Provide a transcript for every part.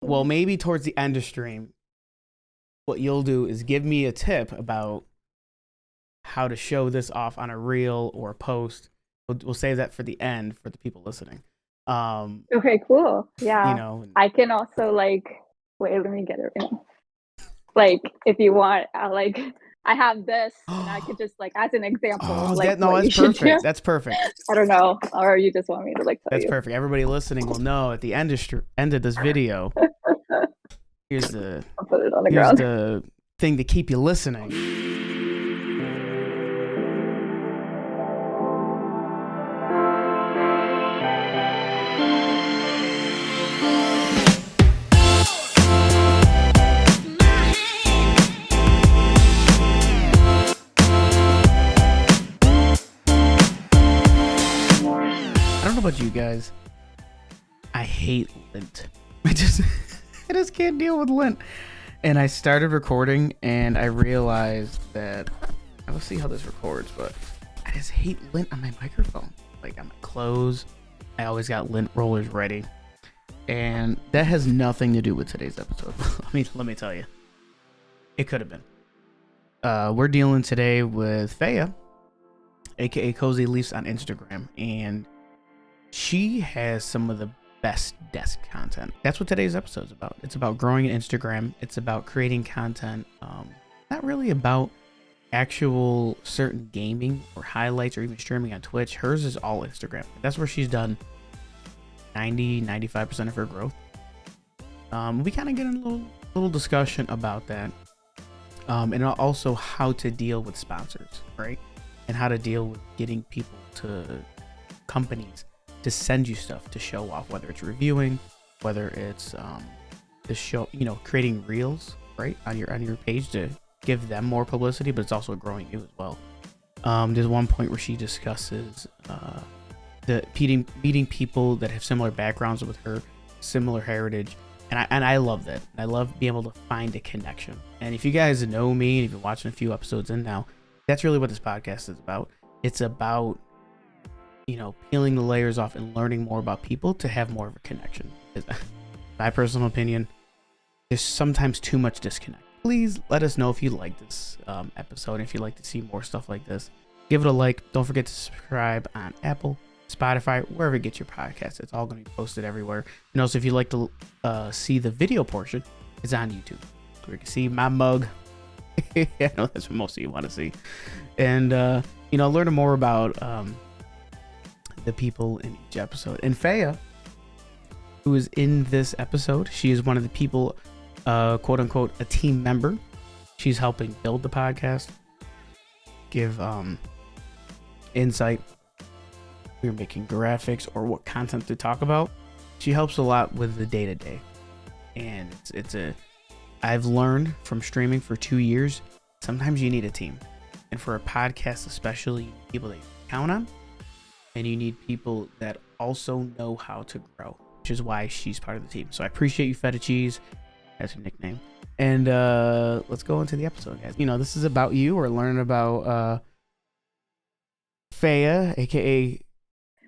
Well, maybe towards the end of stream, what you'll do is give me a tip about how to show this off on a reel or a post. We'll save that for the end for the people listening. Um, Okay, cool. you Yeah. know, I can also like wait, let me get it. Like if you want, I have this and I could just like as an example of oh, like that no, what that's you should do. perfect. That's perfect. I don't know. Or you just want me to like tell That's you. perfect. Everybody listening will know at the end of this video. Here's the I'll put it on the here's ground. the thing to keep you listening. I don't know about you guys. I hate lint. I just I just can't deal with lint. And I started recording and I realized that I will see how this records, but I just hate lint on my microphone. Like on my clothes. I always got lint rollers ready. And that has nothing to do with today's episode. Let me tell you. It could have been. We're dealing today with Faya, aka Cozy Leafs on Instagram, and she has some of the best desk content. That's what today's episode is about. It's about growing an Instagram. It's about creating content. Not really about actual certain gaming or highlights or even streaming on Twitch. Hers is all Instagram. That's where she's done 95% of her growth. We kind of get in a little discussion about that. And also how to deal with sponsors, right? And how to deal with getting people to companies to send you stuff to show off, whether it's reviewing, whether it's to show, creating reels, right, on your page to give them more publicity, but it's also growing you as well. There's one point where she discusses the meeting people that have similar backgrounds with her, similar heritage, and I love that. I love being able to find a connection. And if you guys know me, and if you're watching a few episodes in now, that's really what this podcast is about. It's about peeling the layers off and learning more about people to have more of a connection. My personal opinion, there's sometimes too much disconnect. Please let us know if you like this episode. If you'd like to see more stuff like this, give it a like. Don't forget to subscribe on Apple, Spotify, wherever you get your podcasts. It's all going to be posted everywhere. And also, if you'd like to see the video portion, it's on YouTube. Where you can see my mug. I know that's what most of you want to see. And, learn more about the people in each episode. And Faya, who is in this episode, she is one of the people, quote unquote, a team member. She's helping build the podcast, give insight. We're making graphics or what content to talk about. She helps a lot with the day to day, and I've learned from streaming for 2 years. Sometimes you need a team, and for a podcast especially, you need people that you count on. And you need people that also know how to grow, which is why she's part of the team. So I appreciate you, Feta Cheese. That's her nickname. And let's go into the episode, guys. This is about you. We're learning about Faya, aka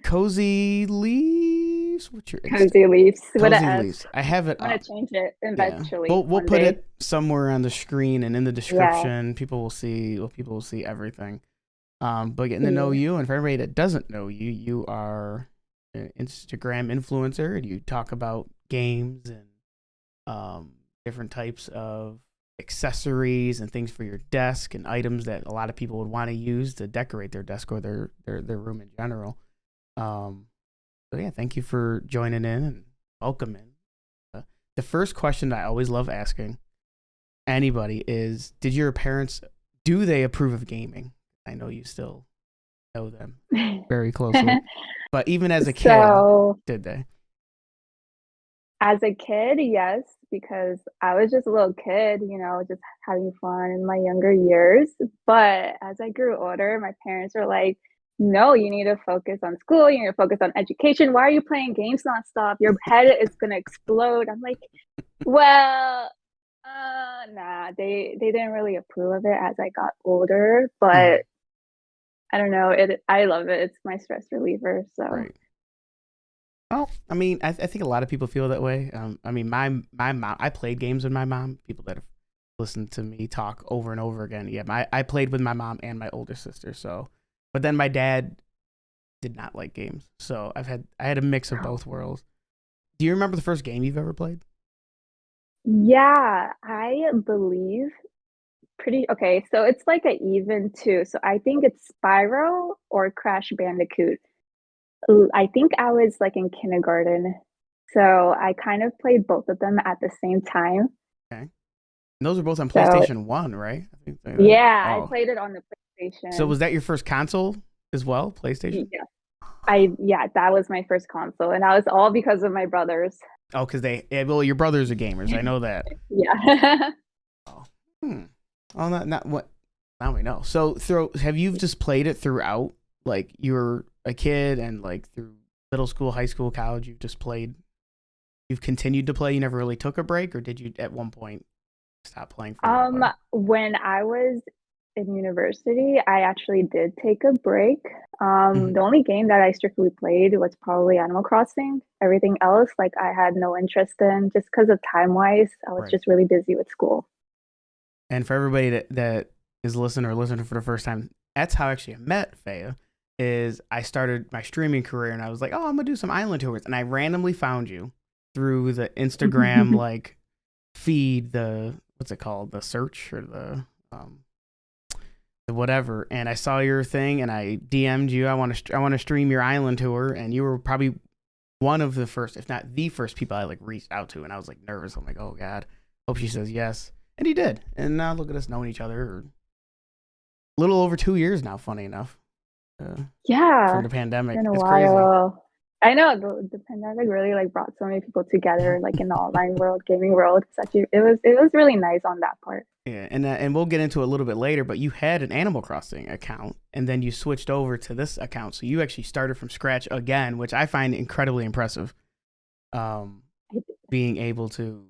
Cozy Leaves. What's your Insta? Cozy Leafs with an Cozy S. Leaves. I have it I'm gonna up. change it Yeah, eventually we'll one put day. it somewhere on the screen and in the Yeah. description. People will see. Well, people will see everything. But getting to know Yeah. you, and for everybody that doesn't know you, you are an Instagram influencer, and you talk about games and different types of accessories and things for your desk and items that a lot of people would want to use to decorate their desk or their room in general. So yeah, thank you for joining in and welcoming. The first question I always love asking anybody is, do they approve of gaming? I know you still know them very closely, but even as a kid, So did they? as a kid, yes, because I was just a little kid, just having fun in my younger years. But as I grew older, my parents were like, no, you need to focus on school. You need to focus on education. Why are you playing games nonstop? Your head is going to explode. I'm like, well, nah, they didn't really approve of it as I got older, Mm, but I don't know. I love it. It's my stress reliever. So right. Well, I mean, I think a lot of people feel that way. I mean, my mom, I played games with my mom. People that have listened to me talk over and over again. Yeah, I played with my mom and my older sister. So, but then my dad did not like games. So I had a mix of both worlds. Do you remember the first game you've ever played? Yeah, I believe pretty okay, so it's like a even two. So I think it's Spyro or Crash Bandicoot. I think I was like in kindergarten. So I kind of played both of them at the same time. Okay. And those are both on So PlayStation 1, right? I think yeah, I oh. played it on the So PlayStation. was that your first console as well? PlayStation? Yeah. Yeah, that was my first console, and that was all because of my brothers. Oh, because well, your brothers are gamers. I know that. Yeah. Oh, hmm. Oh, not what. Now we know. So, have you just played it throughout? Like you were a kid, and like through middle school, high school, college, you've just played. You've continued to play. You never really took a break, or did you at one point stop playing for a little Um, while? when I was in university, I actually did take a break. Mhm. The only game that I strictly played was probably Animal Crossing. Everything else, like I had no interest in just because of time wise. I was Right. just really busy with school. And for everybody that is listening for the first time, that's how actually I met Faya. Is I started my streaming career and I was like, oh, I'm gonna do some island tours, and I randomly found you through the Instagram like feed, the what's it called, the search or um the whatever, and I saw your thing and I DM'd you. I want to stream your island tour, and you were probably one of the first, if not the first people I like reached out to, and I was like nervous. I'm like, oh god, hope she says yes, and he did. And now look at us knowing each other a little over 2 years now. Funny enough, from Yeah, the it's pandemic, been a it's crazy. while. I know the pandemic really like brought so many people together, like in the online world, gaming world. It's actually it was really nice on that part. Yeah, and we'll get into it a little bit later. But you had an Animal Crossing account, and then you switched over to this account, so you actually started from scratch again, which I find incredibly impressive. Um, Being able to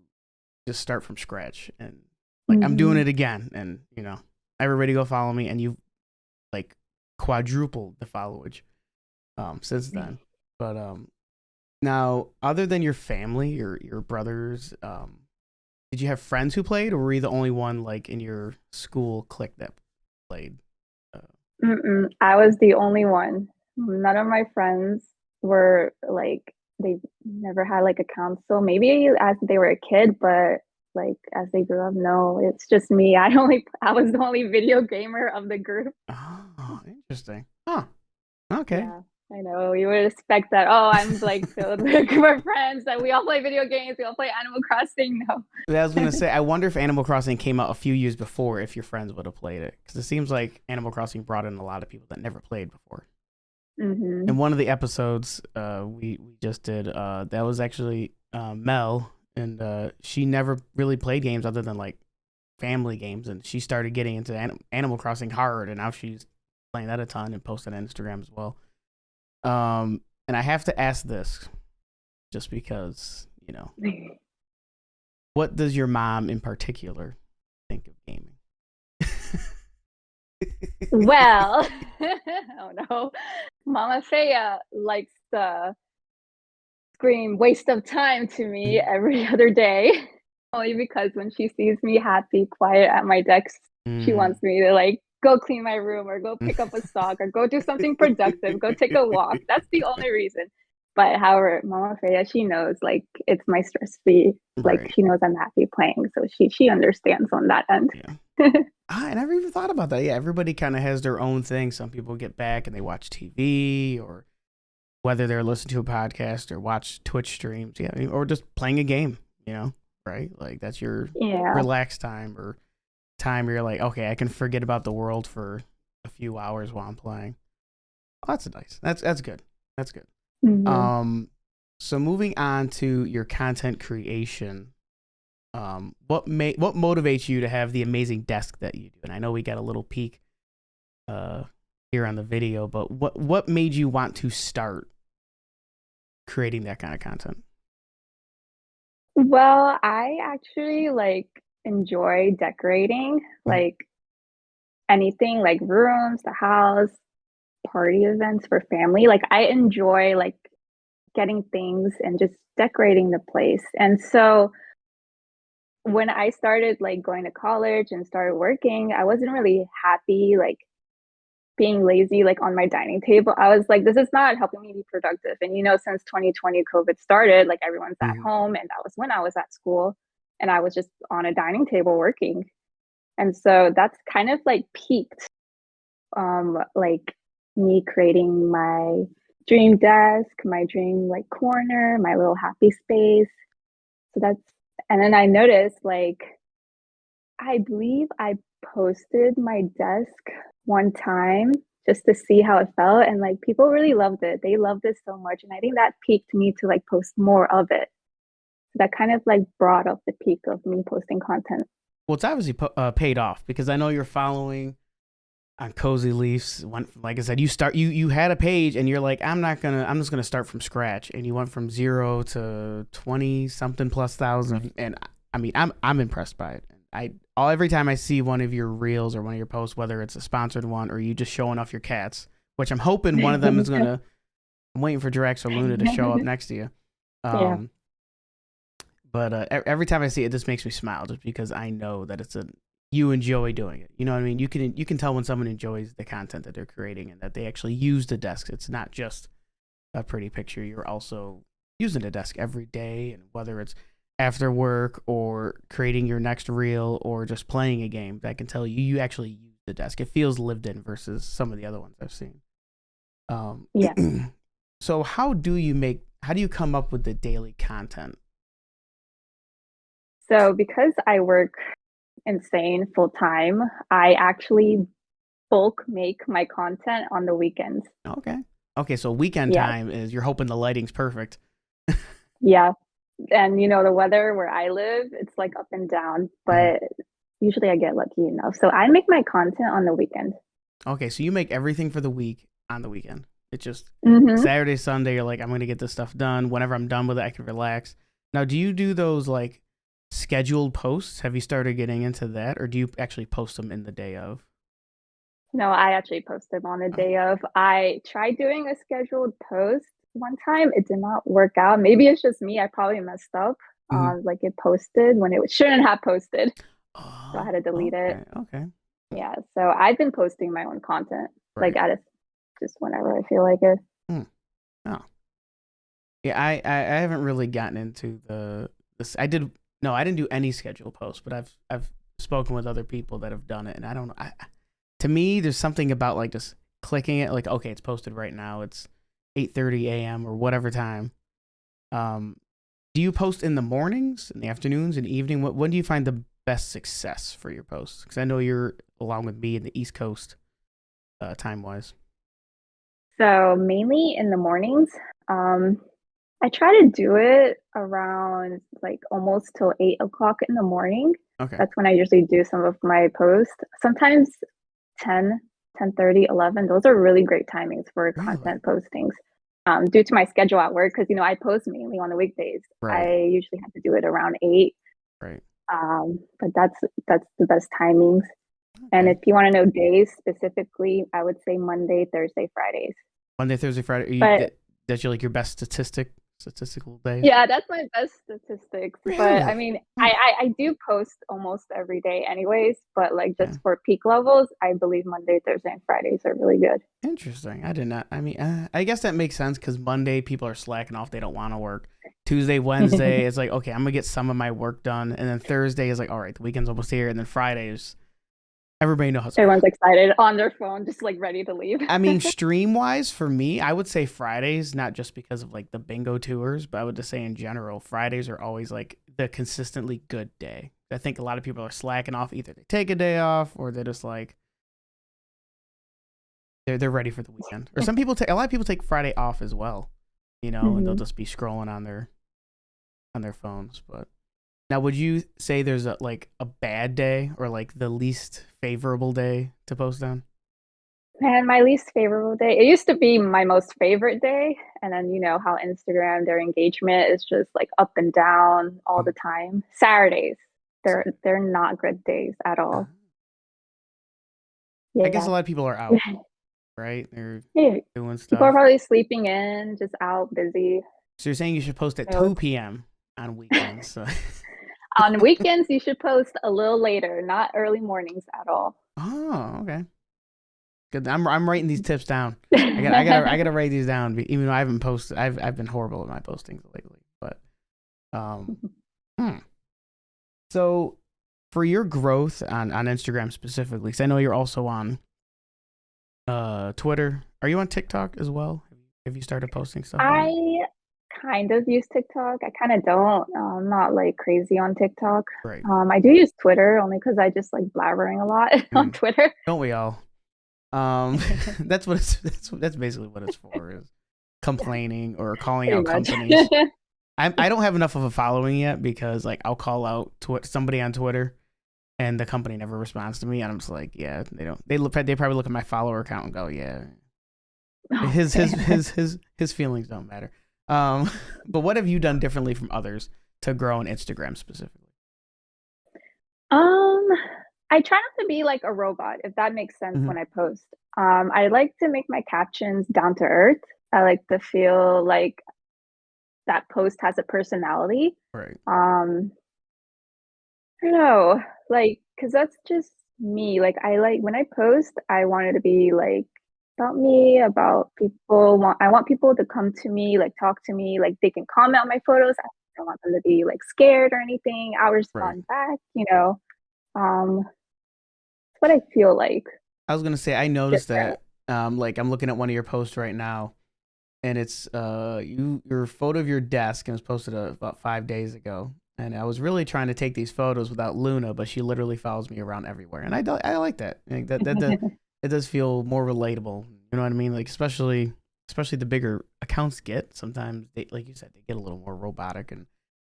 just start from scratch, and like I'm doing Hmm. it again, and everybody go follow me, and you like quadrupled the followage since then. But now, other than your family, your brothers, did you have friends who played, or were you the only one like in your school clique that played? Uh, Mm-mm. I was the only one. None of my friends were like they never had like a console. Maybe as they were a kid, but like as they grew up, no, it's just me. I was the only video gamer of the group. oh, interesting. Huh. Okay. Yeah, I know. You would expect that. Oh, I'm like filled with my friends that we all play video games, we all play Animal Crossing. No. I was gonna say, I wonder if Animal Crossing came out a few years before, if your friends would have played it, because it seems like Animal Crossing brought in a lot of people that never played before. Hmm. And one of the episodes we just did, that was actually Mel, and she never really played games other than like family games, and she started getting into Animal Crossing hard, and now she's playing that a ton and posting on Instagram as well. And I have to ask this, just because what does your mom in particular think of gaming? Well, oh no. Mama Faya likes to scream waste of time to me every other day. Only because when she sees me happy, quiet at my desk, she Mm. wants me to like go clean my room or go pick up a sock or go do something productive, go take a walk. That's the only reason. But however, Mama Freya, she knows like it's my stress free. Like Right. she knows I'm happy playing, so she understands on that end. Yeah. I never even thought about that. Yeah, everybody kind of has their own thing. Some people get back and they watch TV, or whether they're listening to a podcast or watch Twitch streams. Yeah, or just playing a game. Right? Like that's your Yeah. relaxed time, or time where you're like, okay, I can forget about the world for a few hours while I'm playing. Oh, that's nice. That's good. That's good. Hmm. Um, so moving on to your content creation, what motivates you to have the amazing desk that you do? And I know we got a little peek uh here on the video, but what made you want to start creating that kind of content? Well, I actually like enjoy decorating, Mhm. like anything like rooms, the house, party events for family. Like I enjoy like getting things and just decorating the place. And so when I started like going to college and started working, I wasn't really happy like being lazy like on my dining table. I was like, this is not helping me be productive. And since 2020 COVID started, like everyone's at Hmm. home, and that was when I was at school, and I was just on a dining table working. And so that's kind of like peaked like me creating my dream desk, my dream like corner, my little happy space. So that's and then I noticed like I believe I posted my desk one time just to see how it felt, and like people really loved it. They loved it so much, and I think that piqued me to like post more of it. That kind of like brought up the peak of me posting content. Well, it's obviously paid off because I know you're following on Cozy Leafs. Like I said, you had a page and you're like, I'm just gonna start from scratch, and you went from 0 to 20 something plus thousand, and I mean, I'm impressed by it. Every time I see one of your reels or one of your posts, whether it's a sponsored one or you just showing off your cats, which I'm hoping one of them is gonna. I'm waiting for Drax or Luna to show up next to you. Yeah. Um, but every time I see it, this makes me smile just because I know that you enjoy doing it. You know what I mean? You can tell when someone enjoys the content that they're creating and that they actually use the desk. It's not just a pretty picture. You're also using the desk every day, and whether it's after work or creating your next reel or just playing a game, that can tell you actually use the desk. It feels lived in versus some of the other ones I've seen. Yeah. So how do you come up with the daily content? So because I work insane full time, I actually bulk make my content on the weekends. Okay. Okay, so weekend Yeah. time is you're hoping the lighting's perfect. Yeah. And the weather where I live, it's like up and down, Mhm. but usually I get lucky enough. So I make my content on the weekend. Okay, so you make everything for the week on the weekend. It's just Hmm. Saturday, Sunday, you're like, I'm gonna get this stuff done. Whenever I'm done with it, I can relax. Now, do you do those like scheduled posts? Have you started getting into that, or do you actually post them in the day of? No, I actually post them on the Oh, day of. I tried doing a scheduled post one time. It did not work out. Maybe it's just me. I probably messed up. mhm. Like it posted when it shouldn't have posted. So I Oh, had to delete it. okay, okay. Yeah. So I've been posting my own content, like Right. at a, just whenever I feel like it. Hmm. Oh. Yeah, I haven't really gotten into this. I did no, I didn't do any schedule posts, but I've spoken with other people that have done it, and I don't know. To me, there's something about like just clicking it, like okay, it's posted right now. It's 8:30 a.m. or whatever time. Um, do you post in the mornings, in the afternoons, in the evening? When do you find the best success for your posts? Because I know you're along with me in the East Coast, time wise. So mainly in the mornings. Um, I try to do it around like almost till 8 o'clock in the morning. Okay. That's when I usually do some of my posts. Sometimes 10, 10:30, 11. Those are really great timings for Really? content postings. Due to my schedule at work, because I post mainly on the weekdays. Right. I usually have to do it around 8. Right. But that's the best timings. And Okay. if you want to know days specifically, I would say Monday, Thursday, Fridays. Monday, Thursday, Friday. But That's your like your best statistical days. yeah, that's my best statistics. But I Really? mean, Hmm. I do post almost every day anyways, but like Okay. just for peak levels, I believe Monday, Thursday, and Fridays are really good. Interesting. I did not. I mean, I guess that makes sense because Monday people are slacking off; they don't want to work. Tuesday, Wednesday, it's like okay, I'm gonna get some of my work done, and then Thursday is like, all right, the weekend's almost here, and then Fridays, everybody knows. Everyone's excited on their phone, just like ready to leave. I mean, stream wise, for me, I would say Fridays, not just because of like the bingo tours, but I would just say in general, Fridays are always like the consistently good day. I think a lot of people are slacking off. Either they take a day off or they're just like they're ready for the weekend. Or some people take a lot of people take Friday off as well, and they'll Hmm. just be scrolling on their phones. But now, would you say there's a bad day or like the least favorable day to post on? And my least favorable day, it used to be my most favorite day. And then, how Instagram, their engagement is just like up and down all the Mhm. time. Saturdays, they're not good days at Uh, all. I guess Yeah. a lot of people are out, right? They're Yeah. doing People are stuff. probably sleeping in, just out busy. So you're saying you should post at So 2 p.m. on weekends. So. on weekends, you should post a little later, not early mornings at all. Oh, okay. Good. I'm writing these tips down. I gotta write these down. Even though I haven't posted, I've been horrible at my postings lately. But um, hmm. So for your growth on Instagram specifically, because I know you're also on Twitter. Are you on TikTok as well? Have you started posting stuff on it? I kind of use TikTok. I kind of don't. I'm not like crazy on TikTok. Right. I do use Twitter only because I just like blabbering a lot on Mm. Twitter. Don't we all? That's what that's basically what it's for, is complaining or calling Pretty out much. companies. I don't have enough of a following yet, because like I'll call out somebody on Twitter and the company never responds to me, and I'm just like, yeah, they don't. They probably look at my follower account and go, yeah, his his Okay. his his his feelings don't matter. But what have you done differently from others to grow on Instagram specifically? Um, I try not to be like a robot, if that makes sense Hmm. when I post. I like to make my captions down to earth. I like to feel like that post has a personality. Right. I don't know, like, because that's just me. Like, I like when I post, I want it to be like about me, about people. I want people to come to me, like talk to me, like they can comment on my photos. I don't want them to be like scared or anything. I'll Right. respond back, you know. That's what I feel like I was gonna say, I noticed different. that. Like I'm looking at one of your posts right now, and it's your photo of your desk, and it was posted about 5 days ago. And I was really trying to take these photos without Luna, but she literally follows me around everywhere, and I like that. Like that it does feel more relatable. You know what I mean? Like especially the bigger accounts get, sometimes they, like you said, they get a little more robotic and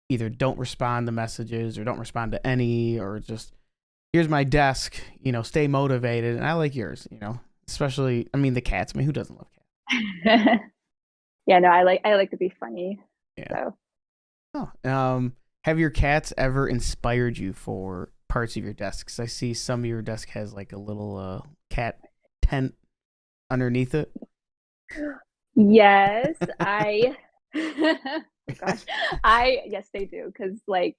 either don't respond to messages or don't respond to any, or just here's my desk, stay motivated. And I like yours, especially, I mean, the cats. I mean, who doesn't love cats? Yeah, no, I like to be funny. Yeah. So Oh, have your cats ever inspired you for parts of your desks? I see some of your desk has like a little cat tent underneath it. yes, I oh gosh. I yes, they do because like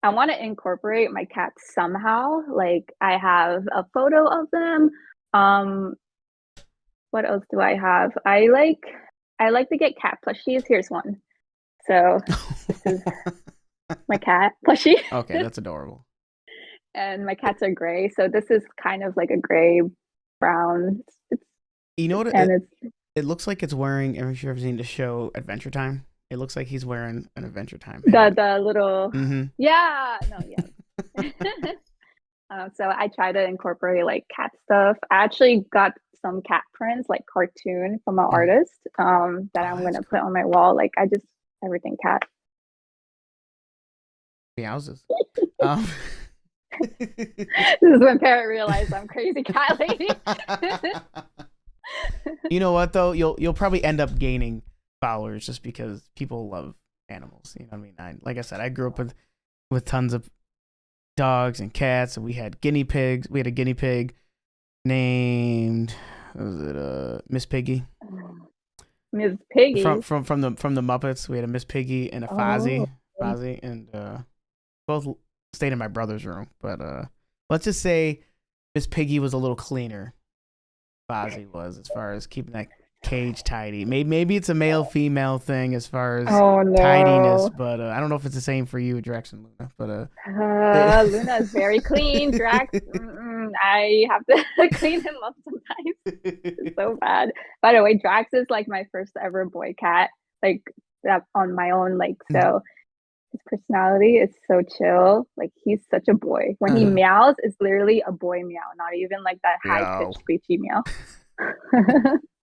I want to incorporate my cats somehow. Like I have a photo of them. Um, what else do I have? I like to get cat plushies. Here's one. So this is my cat plushie, Okay, that's adorable. and my cats are gray. So this is kind of like a gray brown, You know what? and it's It looks like it's wearing. I'm sure you've seen the show Adventure Time. It looks like he's wearing an Adventure Time the hat. the little Mm-hmm. yeah no yeah. So I try to incorporate like cat stuff. I actually got some cat prints, like cartoon from an Mm-hmm. artist, that Oh, I'm that's gonna put cool. on my wall. Like I just everything cat. Meowses. Um, This is when parent realized I'm crazy cat lady. you know what though? You'll probably end up gaining followers just because people love animals. You know what I mean? Like I said, I grew up with tons of dogs and cats, and we had guinea pigs. We had a guinea pig named, what was it, Miss Piggy, Miss Piggy. from the Muppets. We had a Miss Piggy and a Oh, Fozzie, and both stayed in my brother's room. But let's just say Miss Piggy was a little cleaner. Fozzie was, as far as keeping that cage tidy. Maybe it's a male female thing as far as oh tidiness, no. but I don't know if it's the same for you, Drex and Luna. But it, Luna is very clean. Drax, I have to clean him up sometimes. It's so bad. By the way, Drax is like my first ever boy cat, like that on my own. Like, so his personality is so chill. Like, he's such a boy. When he meows, it's literally a boy meow, not even like that high yo, pitched screechy meow.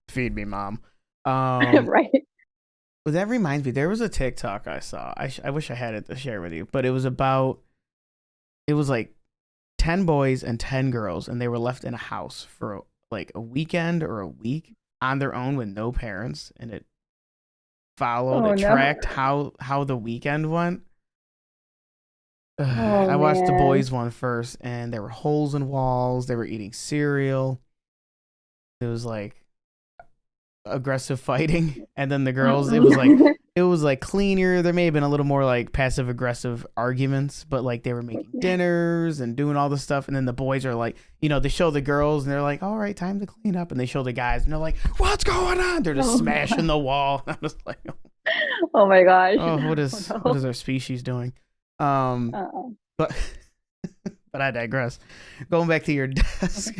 feed me, mom. Um, Right. Well, that reminds me, there was a TikTok I saw. I wish I had it to share with you, but it was like 10 boys and 10 girls, and they were left in a house for like a weekend or a week on their own with no parents, and Oh it no. tracked how the weekend went. Oh I watched the man. boys one first, and there were holes in walls. They were eating cereal. It was like aggressive fighting, and then the girls, it was like it was like cleaner. There may have been a little more like passive aggressive arguments, but like they were making dinners and doing all this stuff. And then the boys are like, they show the girls and they're like, all right, time to clean up. And they show the guys and they're like, what's going on? They're just smashing the wall. I'm just like, oh my gosh. oh, what no. is our species doing? But but I digress. Going back to your desk.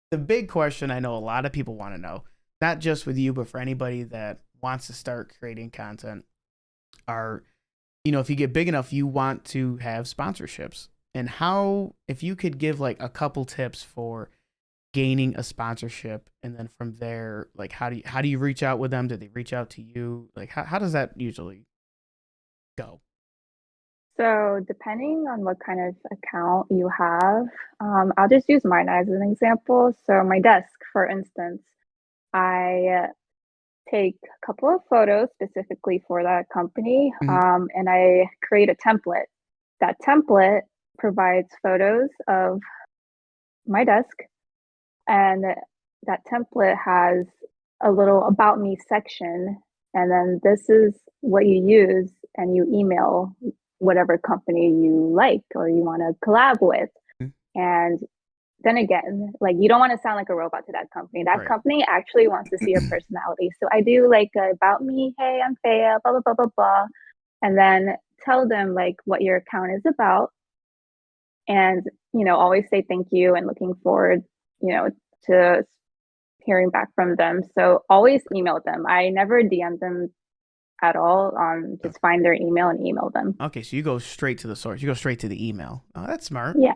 The big question I know a lot of people want to know, not just with you, but for anybody that wants to start creating content, are, if you get big enough, you want to have sponsorships. And how, if you could give like a couple tips for gaining a sponsorship, and then from there, like how do you reach out with them? Do they reach out to you? Like how does that usually go? So depending on what kind of account you have, I'll just use mine as an example. So my desk, for instance, I take a couple of photos specifically for that company, and I create a template. That template provides photos of my desk, and that template has a little about me section. And then this is what you use, and you email whatever company you like or you want to collab with. And then again, like you don't want to sound like a robot to that company. That company actually wants to see your personality. So I do like about me, hey, I'm Faya, blah, blah, blah, blah, blah. And then tell them like what your account is about. And, always say thank you and looking forward, to hearing back from them. So always email them. I never DM them at all. Just find their email and email them. Okay, so you go straight to the source. You go straight to the email. Oh, that's smart. Yeah.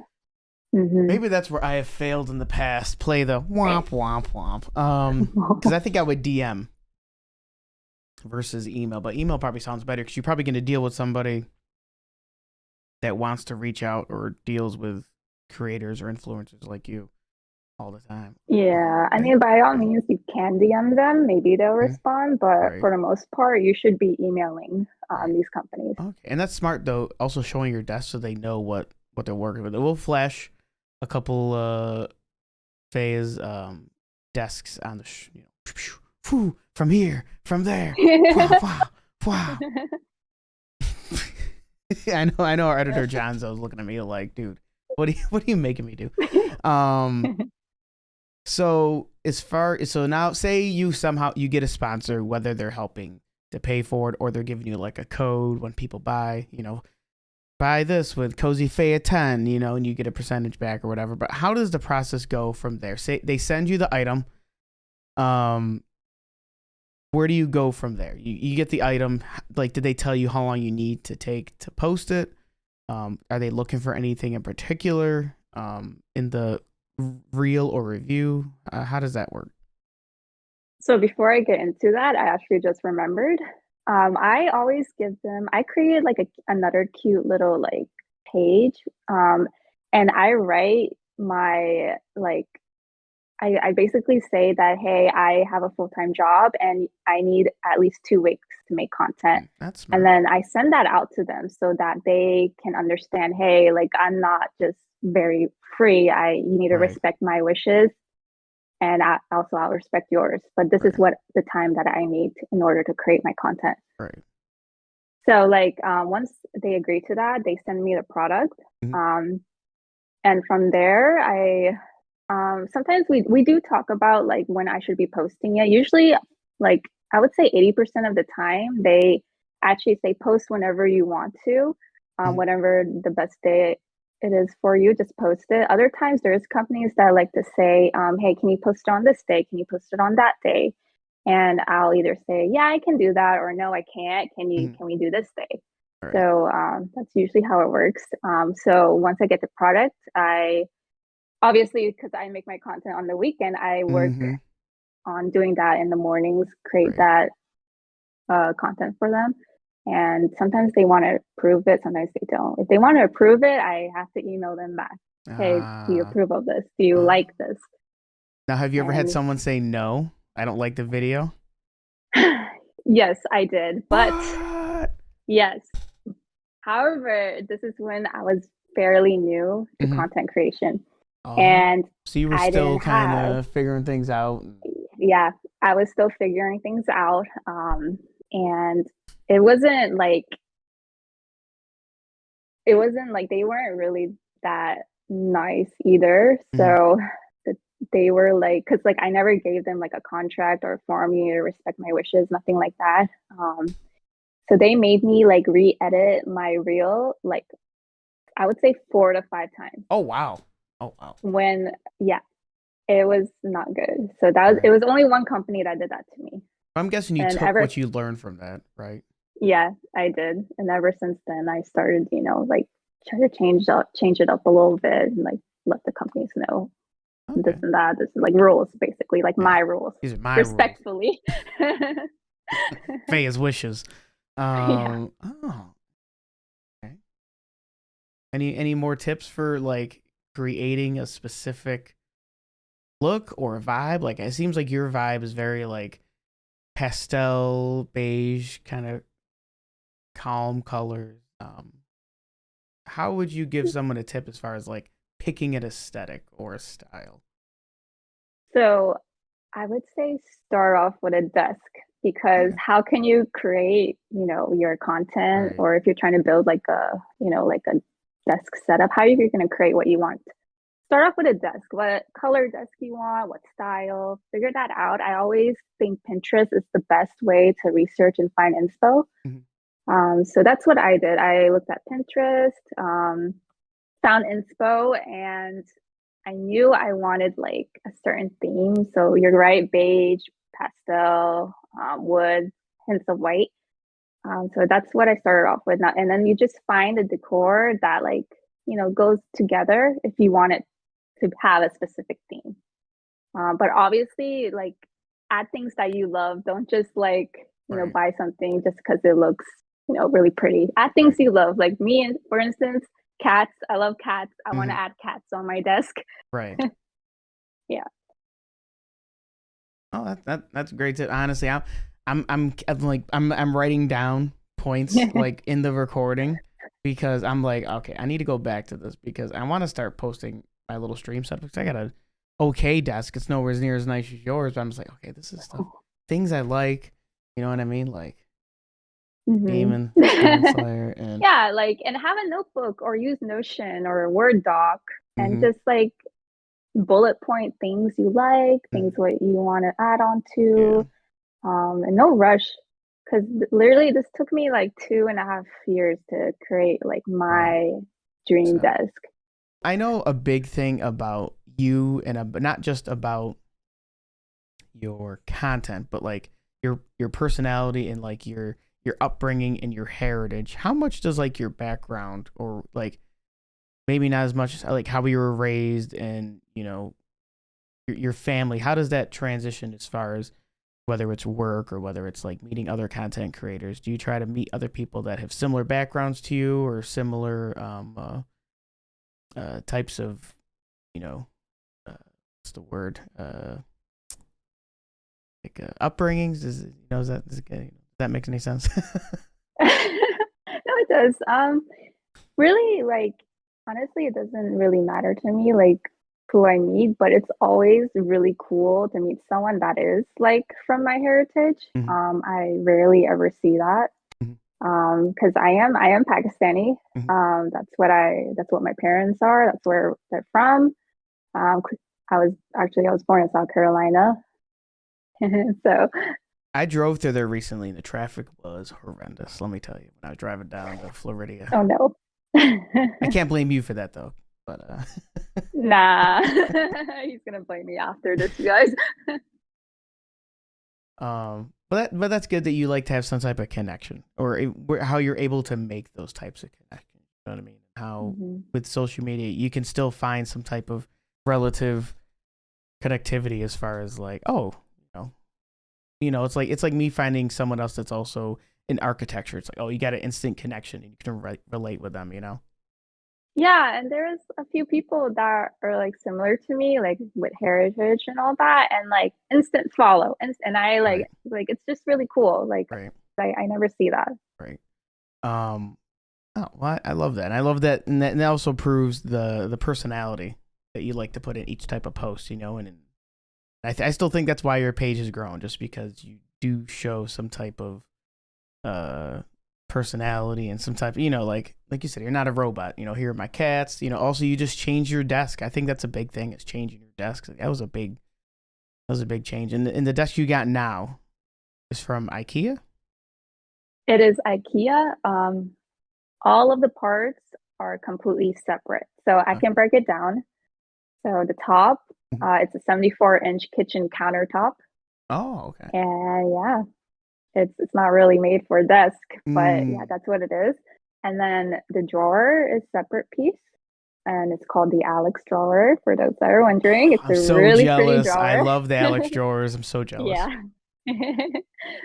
Maybe that's where I have failed in the past. Play the womp womp womp. Because I think I would DM versus email, but email probably sounds better because you're probably going to deal with somebody that wants to reach out or deals with creators or influencers like you all the time. Yeah, I mean, by all means, you can DM them. Maybe they'll respond, but for the most part, you should be emailing these companies. Okay, and that's smart though. Also showing your desk so they know what they're working with. It will flash a couple phase desks on the from here, from there. Wow. I know our editor Johnzo is looking at me like, dude, what are you making me do? So now say you somehow you get a sponsor, whether they're helping to pay for it or they're giving you like a code when people buy, buy this with Cozy Faya 10, and you get a percentage back or whatever. But how does the process go from there? Say they send you the item. Where do you go from there? You get the item. Like, did they tell you how long you need to take to post it? Are they looking for anything in particular in the reel or review? How does that work? So before I get into that, I actually just remembered. I always give them, I created like another cute little like page. And I write my like, I basically say that, hey, I have a full-time job and I need at least 2 weeks to make content. That's smart. And then I send that out to them so that they can understand, hey, like I'm not just very free. You need to respect my wishes. And I'll respect yours. But this is what the time that I need in order to create my content. Right. So like once they agree to that, they send me the product. And from there, I sometimes we do talk about like when I should be posting it. Usually, like I would say 80% of the time, they actually say post whenever you want to, whatever the best day it is for you, just post it. Other times there's companies that like to say, hey, can you post it on this day? Can you post it on that day? And I'll either say, yeah, I can do that, or no, I can't. Can we do this day? Right. So that's usually how it works. So once I get the product, I obviously, because I make my content on the weekend, I work on doing that in the mornings, create that content for them. And sometimes they want to approve it, sometimes they don't. If they want to approve it, I have to email them back. Hey, do you approve of this? Do you like this? Now, have you ever had someone say, no, I don't like the video? Yes, I did. But yes. However, this is when I was fairly new to content creation. And so you were still kind of figuring things out. yeah, I was still figuring things out. And it wasn't like it wasn't like they weren't really that nice either. Mhm. So th- they were like, because like I never gave them like a contract or form you to respect my wishes, nothing like that. So they made me like re-edit my reel, like I would say 4 to 5 times. Oh wow. Oh wow. When yeah, it was not good. So it Right. was only one company that did that to me. I'm guessing you And took ever what you learned from that, right? yeah, I did. And ever since then I started, like try to change it up a little bit and like let the companies know this Okay. and that. This is like rules basically, like Yeah. my rules. These are my rules. Respectfully. Faye's wishes. Yeah. Oh. Okay. Any more tips for like creating a specific look or a vibe? Like it seems like your vibe is very like pastel beige kind of calm colors. How would you give someone a tip as far as like picking an aesthetic or a style? So I would say start off with a desk because Okay. how can you create, your content Right. or if you're trying to build like like a desk setup, how are you going to create what you want? Start off with a desk. What color desk you want, what style, figure that out. I always think Pinterest is the best way to research and find inspo. Mhm. So that's what I did. I looked at Pinterest, found inspo, and I knew I wanted like a certain theme. So you're right, beige, pastel, wood, hints of white. So that's what I started off with. And then you just find a decor that like, goes together if you want it to have a specific theme. But obviously, like add things that you love. Don't just like, Right. buy something just because it looks, really pretty. Add things Right. you love. Like me, for instance, cats. I love cats. I want Hmm. to add cats on my desk. Right. Yeah. Oh, that's a great tip. Honestly, I'm like I'm writing down points like in the recording because I'm like, okay, I need to go back to this because I want to start posting my little stream stuff because I got a okay desk. It's nowhere near as nice as yours, but I'm just like, okay, this is stuff things I like. You know what I mean? Like Hmm. Demon Slayer and Yeah, like and have a notebook or use Notion or a Word doc and mm-hmm, just like bullet point things you like, mm-hmm, things what you want to add on yeah. to, and no rush. Because literally, this took me like 2.5 years to create like Right. my dream So desk. I know a big thing about you and not just about your content, but like your personality and like your upbringing and your heritage. How much does like your background or like maybe not as much as like how you were raised and your family? How does that transition as far as whether it's work or whether it's like meeting other content creators? Do you try to meet other people that have similar backgrounds to you or similar types of you know what's the word like upbringings? Does that make any sense? No, it does. Really, like honestly, it doesn't really matter to me like who I meet, but it's always really cool to meet someone that is like from my heritage. Mhm, I rarely ever see that. mhm, Because I am Pakistani. mhm. That's what my parents are. That's where they're from. Um, I was born in South Carolina, so I drove through there recently, and the traffic was horrendous. Let me tell you, when I was driving down to Floridia, oh no, I can't blame you for that though. But nah, he's gonna blame me after this, you guys. but that's good that you like to have some type of connection, or how you're able to make those types of connections. You know what I mean? How Mhm. with social media you can still find some type of relative connectivity as far as like, oh, it's like me finding someone else that's also in architecture. It's like, oh, you got an instant connection and you can relate with them. Yeah, and there's a few people that are like similar to me, like with heritage and all that, and like instant follow, and I Right, like it's just really cool. Like right, I never see that. right. Um, oh, well, I love that. And I love that, and that also proves the personality that you like to put in each type of post, and I still think that's why your page has grown, just because you do show some type of uh personality and some type, like you said, you're not a robot. Here are my cats. Also you just change your desk. I think that's a big thing, is changing your desk. That was a big change. And the desk you got now is from IKEA. It is IKEA. All of the parts are completely separate. So I can break it down. So the top, it's a 74-inch kitchen countertop. Oh, okay. And yeah, it's not really made for a desk, but yeah, Mm, that's what it is. And then the drawer is separate piece, and it's called the Alex drawer for those that are wondering. It's I'm a so really pretty jealous. I drawer. love the Alex drawers. I'm so jealous. Yeah.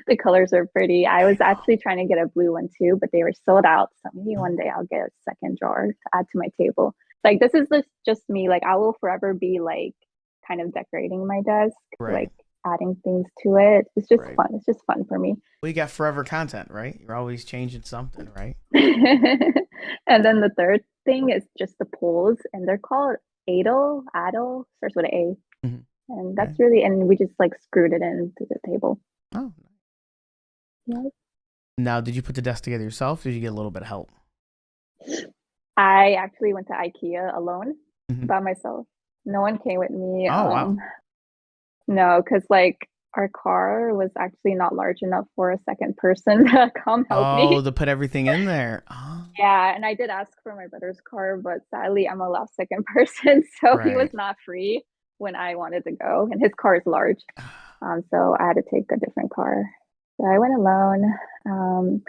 The colors are pretty. I I was know. actually trying to get a blue one too, but they were sold out. So maybe one day I'll get a second drawer to add to my table. Like this is just me. Like I will forever be like kind of decorating my desk, Right, like adding things to it. It's just right. fun. It's just fun for me. Well, you got forever content, right? You're always changing something, right? And then the third thing is just the poles, and they're called Adel, starts with an A. Mhm. And Okay. that's really, and we just like screwed it into the table. Oh, Yeah. now did you put the desk together yourself? Or did you get a little bit of help? I actually went to IKEA alone Mhm. by myself. No one came with me. Oh, wow. No, because like our car was actually not large enough for a second person to come help Oh, me. to put everything in there. Oh, Yeah, and I did ask for my brother's car, but sadly I'm a last second person, so he was right. not free when I wanted to go, and his car is large. So I had to take a different car. So I went alone. Um,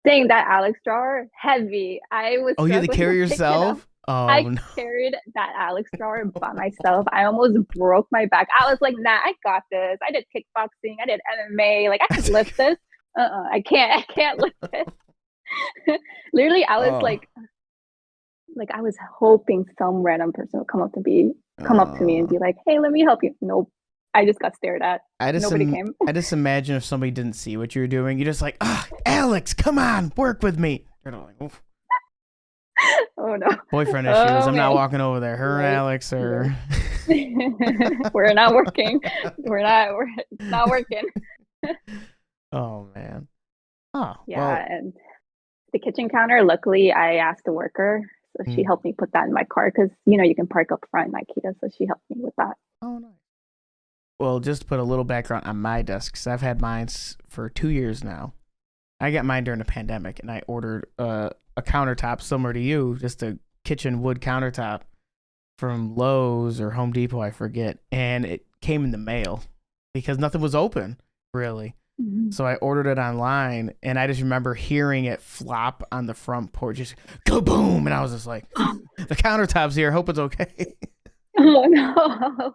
Dang, that Alex drawer, heavy. I was Oh, you had to struggling carry to pick it up. yourself? I Oh, no. carried that Alex drawer by myself. I almost broke my back. I was like, nah, I got this. I did kickboxing. I did MMA. Like I could lift this. I can't. I can't lift it. Literally, I was Oh. like I was hoping some random person would come up to me and Uh, be like, "Hey, let me help you." Nope. I just got stared at. I just Nobody Im- came. I just imagine if somebody didn't see what you're doing, you're just like, Alex, come on, work with me. They're like, oof. Oh no. Boyfriend issues. Oh I'm not man. walking over there. Her and Right. Alex Right. are. We're not working. It's not working. Oh man. Oh Yeah, well. and the kitchen counter, luckily I asked a worker, so she Mm. helped me put that in my car because you can park up front in IKEA, so she helped me with that. Oh nice. Well, just to put a little background on my desk, 'cause I've had mine for 2 years now. I got mine during the pandemic, and I ordered a countertop similar to you, just a kitchen wood countertop from Lowe's or Home Depot, I forget, and it came in the mail because nothing was open really. Mhm. So I ordered it online, and I just remember hearing it flop on the front porch, just kaboom, and I was just like, "The countertop's here. Hope it's okay." Oh no.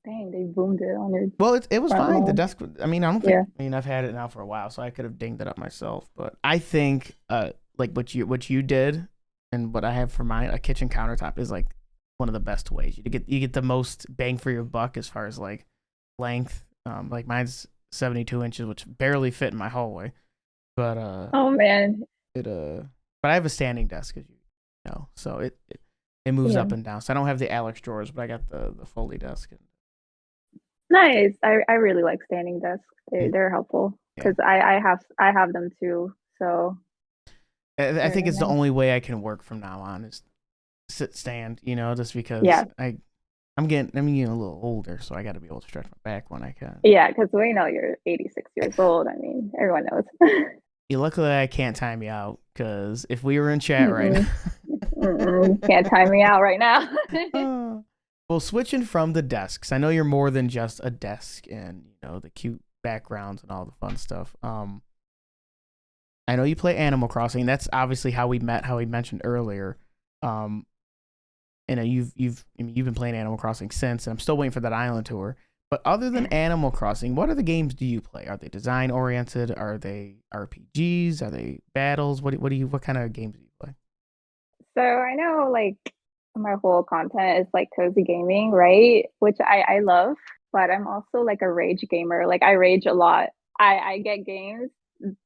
Dang, they boomed it on your Well, it was front fine. The lawn. desk. I mean, I don't think. Yeah. I mean, I've had it now for a while, so I could have dinged it up myself. But I think, like what you did, and what I have for mine, a kitchen countertop is like one of the best ways. You get the most bang for your buck as far as like length. Like mine's 72 inches, which barely fit in my hallway. But Oh man. it but I have a standing desk, as you know, so it moves Yeah. up and down. So I don't have the Alex drawers, but I got the Foley desk. Nice. I really like standing desks. Mm, They're helpful yeah. because I have them too. So I they're think it's the nice. only way I can work from now on is sit stand, just because Yeah. I'm getting a little older, so I got to be able to stretch my back when I can. Yeah, because we know you're 86 years old. I mean, everyone knows. Yeah, luckily I can't time you out, because if we were in chat right Mm-mm. Mm-mm. You can't time me out right now. now. Well, switching from the desks, I know you're more than just a desk and the cute backgrounds and all the fun stuff. I know you play Animal Crossing. That's obviously how we met, how we mentioned earlier. Um, you've been playing Animal Crossing since, and I'm still waiting for that island tour. But other than Animal Crossing, what other games do you play? Are they design oriented? Are they RPGs? Are they battles? What kind of games do you play? So I know like my whole content is like cozy gaming, right? Which I love, but I'm also like a rage gamer. Like I rage a lot. I get games.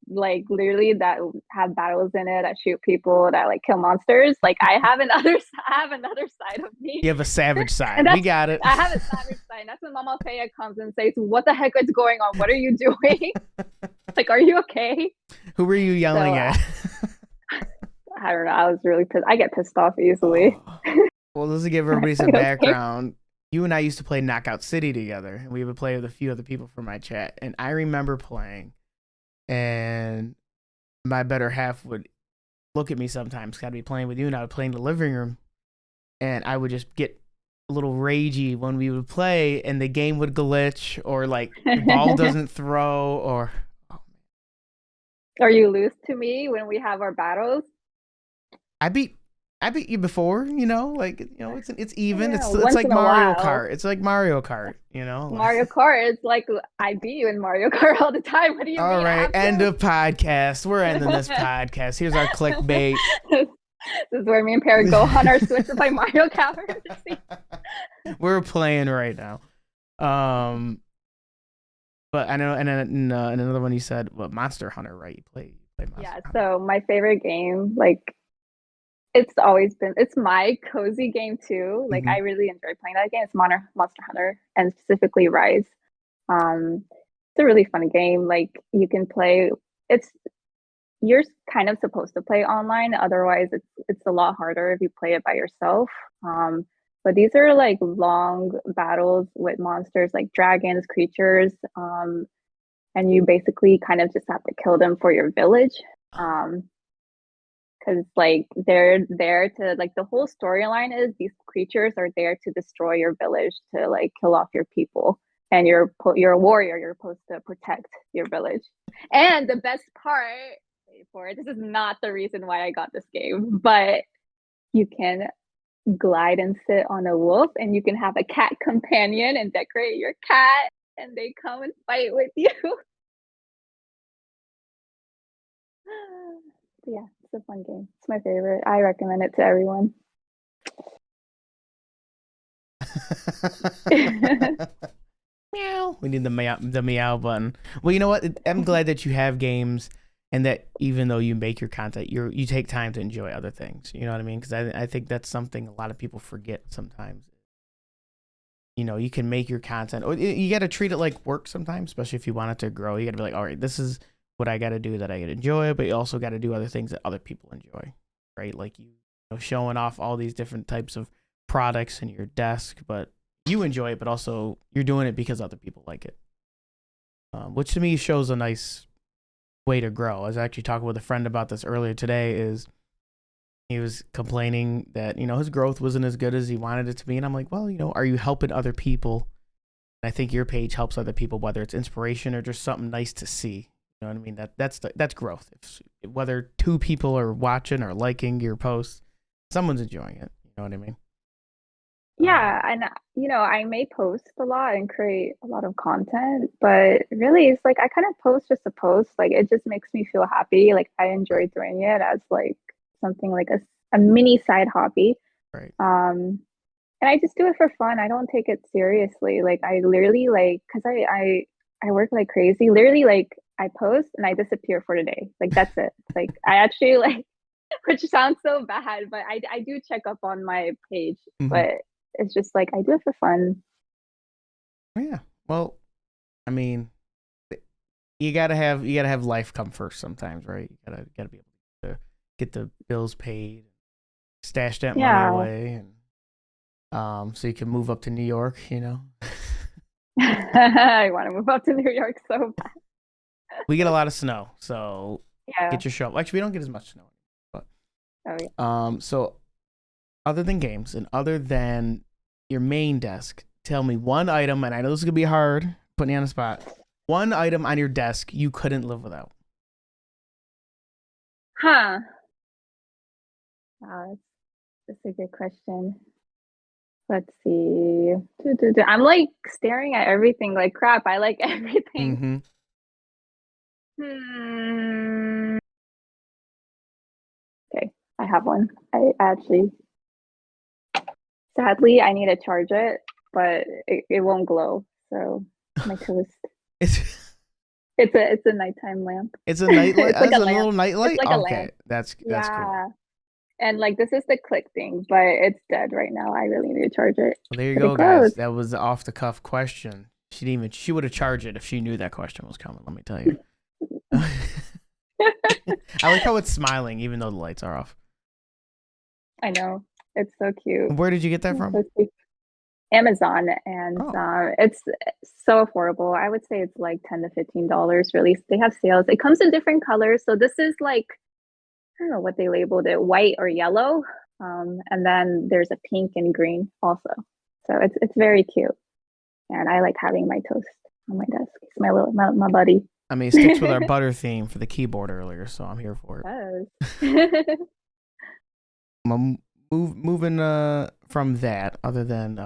like literally that have battles in it that shoot people that like kill monsters. Like I have another side of me. You have a savage And side. We that's got it. I have a savage side. That's when Mama Faya comes and says, "What the heck is going on? What are you doing? Like, are you okay?" Who were you yelling So at? I don't know. I was really pissed. I get pissed off easily. Oh. Well, just to give Can I everybody play some okay? background, you and I used to play Knockout City together, and we would play with a few other people from my chat. And I remember playing, and my better half would look at me sometimes. 'Cause I'd be playing with you, and I would play in the living room, and I would just get a little ragey when we would play, and the game would glitch, or like the ball doesn't throw, or Or you lose to me when we have our battles. I beat you before, like it's even. Yeah, It's once like in a Mario while. Kart. It's like Mario Kart. Mario Kart is like I beat you in Mario Kart all the time. What do you All mean? I right, have end to. of podcast. We're ending this podcast. Here's our clickbait. This is where me and Perry go on our Switch to play Mario Kart. We're playing right now. But I know, and then and another one you said, what, Monster Hunter, right? You play Monster Yeah, Hunter. so my favorite game, like it's my cozy game too. Like I Mhm. really enjoy playing that game. It's Monster Hunter and specifically Rise. It's a really fun game. Like you can play it's you're kind of supposed to play online, otherwise it's a lot harder if you play it by yourself. But these are like long battles with monsters like dragons, creatures, and you basically kind of just have to kill them for your village. Um, because like they're there to like the whole storyline is these creatures are there to destroy your village to like kill off your people, and you're a warrior, you're supposed to protect your village. And the best part for it, this is not the reason why I got this game, but you can glide and sit on a wolf, and you can have a cat companion and decorate your cat, and they come and fight with you. Yeah, it's a fun game. It's my favorite. I recommend it to everyone. Meow. We need the meow button. Well, you know what? I'm glad that you have games, and that even though you make your content, you take time to enjoy other things. You know what I mean? Because I think that's something a lot of people forget sometimes. You can make your content, or you got to treat it like work sometimes, especially if you want it to grow. You got to be like, all right, this is what I got to do that I can enjoy, but you also got to do other things that other people enjoy, right? Like showing off all these different types of products in your desk, but you enjoy it, but also you're doing it because other people like it, which to me shows a nice way to grow. I was actually talking with a friend about this earlier today. Is he was complaining that his growth wasn't as good as he wanted it to be, and I'm like, well, are you helping other people? And I think your page helps other people, whether it's inspiration or just something nice to see. You know what I mean? That's growth. Whether two people are watching or liking your post, someone's enjoying it. You know what I mean? Yeah, and I may post a lot and create a lot of content, but really it's like I kind of post just to post. Like it just makes me feel happy. Like I enjoy Right. doing it as like something like a mini side hobby. Right. And I just do it for fun. I don't take it seriously. Like I literally like because I work like crazy. Literally like I post and I disappear for the day. Like that's it. Like I actually like which sounds so bad, but I do check up on my page, Mm-hmm. but it's just like I do it for fun. Yeah. Well, I mean, you gotta have life come first sometimes, right? You gotta be able to get the bills paid, stash that money Yeah. away, and so you can move up to New York. I want to move up to New York so bad. We get a lot of snow, so Yeah. get your shovel. Actually, we don't get as much snow, but Oh yeah. so other than games and other than your main desk, tell me one item, and I know this is gonna be hard, putting you on the spot. One item on your desk you couldn't live without. Huh. Wow, that's a good question. Let's see. I'm like staring at everything like crap. I like everything. Mm-hmm. Hmm. Okay, I have one. I actually, sadly, I need to charge it, but it won't glow. So my toast. It's It's a nighttime lamp. It's a nightlight. It's like That's a a lamp. little It's nightlight. like a lamp. Okay, that's cool. Yeah. And like this is the click thing, but it's dead right now. I really need to charge it. Well, there you But it go, guys. glows. That was the off the cuff question. She would have charged it if she knew that question was coming. Let me tell you. I like how it's smiling even though the lights are off. I know. It's so cute. Where did you get that It's from? so cute. Amazon, and Oh. it's so affordable. I would say it's like $10 to $15. Really, they have sales. It comes in different colors. So this is like, I don't know what they labeled it, white or yellow. And then there's a pink and green also. So it's very cute. And I like having my toast on my desk. It's my buddy. I mean, it sticks with our butter theme for the keyboard earlier, so I'm here for it. Yes. Moving from that, other than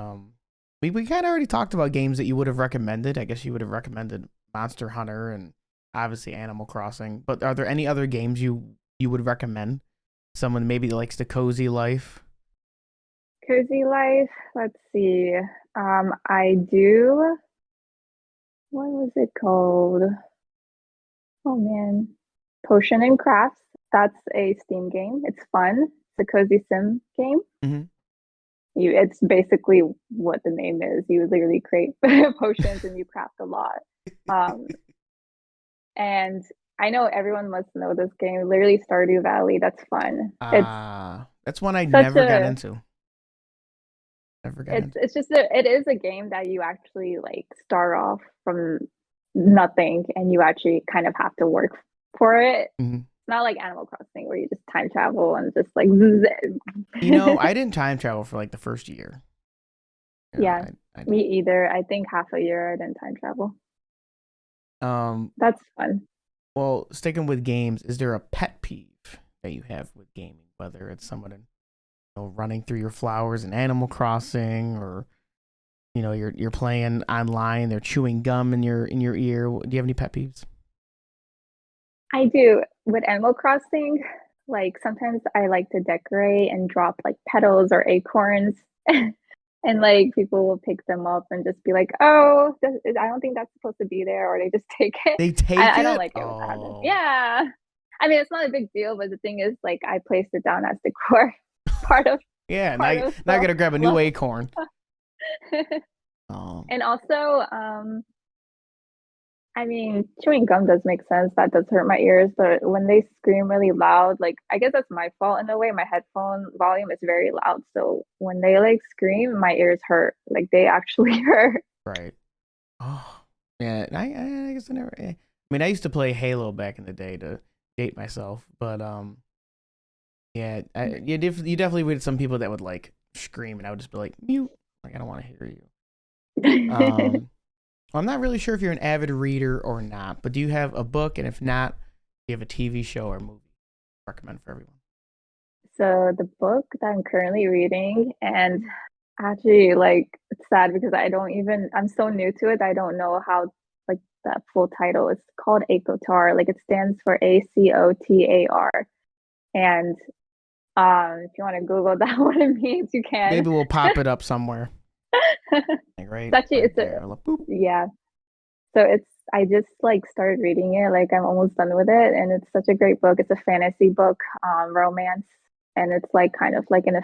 we kind of already talked about games that you would have recommended. I guess you would have recommended Monster Hunter and obviously Animal Crossing. But are there any other games you would recommend? Someone maybe likes the cozy life. Cozy life. Let's see. I do. What was it called? Oh man, Potion and Crafts. That's a Steam game. It's fun. It's a cozy sim game. Mm-hmm. It's basically what the name is. You literally create potions and you craft a lot. Um, and I know everyone must know this game. Literally Stardew Valley. That's fun. It's That's one I such never got a. into. Never got into. It's just it is a game that you actually like start off from nothing and you actually kind of have to work for it. Mm-hmm. It's not like Animal Crossing where you just time travel and just like You know, I didn't time travel for like the first year. You know, yeah, me either. I think half a year I didn't time travel. That's fun. Well, sticking with games, is there a pet peeve that you have with gaming? Whether it's someone running through your flowers in Animal Crossing, or you're playing online, they're chewing gum in your ear. Do you have any pet peeves? I do. With Animal Crossing, like sometimes I like to decorate and drop like petals or acorns. And like people will pick them up and just be like, "Oh, I don't think that's supposed to be there," or they just take it. They take I it? don't like it when that happens. Yeah, I mean it's not a big deal, but the thing is, like I placed it down as the core part of. Yeah, part now of I gotta grab a new well, acorn. and also, I mean, chewing gum does make sense. That does hurt my ears, but when they scream really loud, like I guess that's my fault in a way. My headphone volume is very loud, so when they like scream, my ears hurt. Like they actually hurt. Right. Oh, yeah. I guess I never. I mean, I used to play Halo back in the day to date myself, but yeah, you definitely would some people that would like scream, and I would just be like mute. Like I don't want to hear you. I'm not really sure if you're an avid reader or not, but do you have a book? And if not, do you have a TV show or movie to recommend for everyone? So the book that I'm currently reading, and actually, like, it's sad because I'm so new to it. I don't know how, like, the full title is called ACOTAR. Like, it stands for ACOTAR. And if you want to Google that, what it means, you can. Maybe we'll pop it up somewhere. Like, right. Actually, right yeah. So I just like started reading it. Like I'm almost done with it, and it's such a great book. It's a fantasy book, romance, and it's like kind of like in a